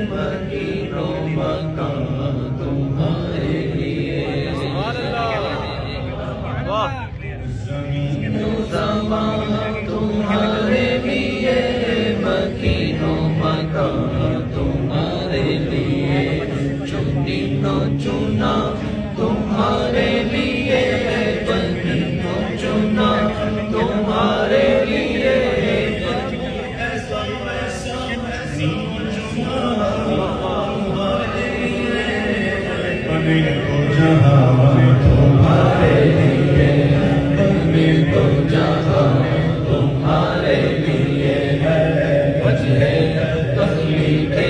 مکینوں مکان تمہارے لیے، زمین و زمان تمہارے لیے، مکینوں مکان تمہارے لیے، چنینوں چنا تمہارے لیے، بنینوں چنا تمہارے لیے، بنے تو جہاں تمہارے لیے، بنے تو جہاں تمہارے لیے ہے، وجہ تخلیق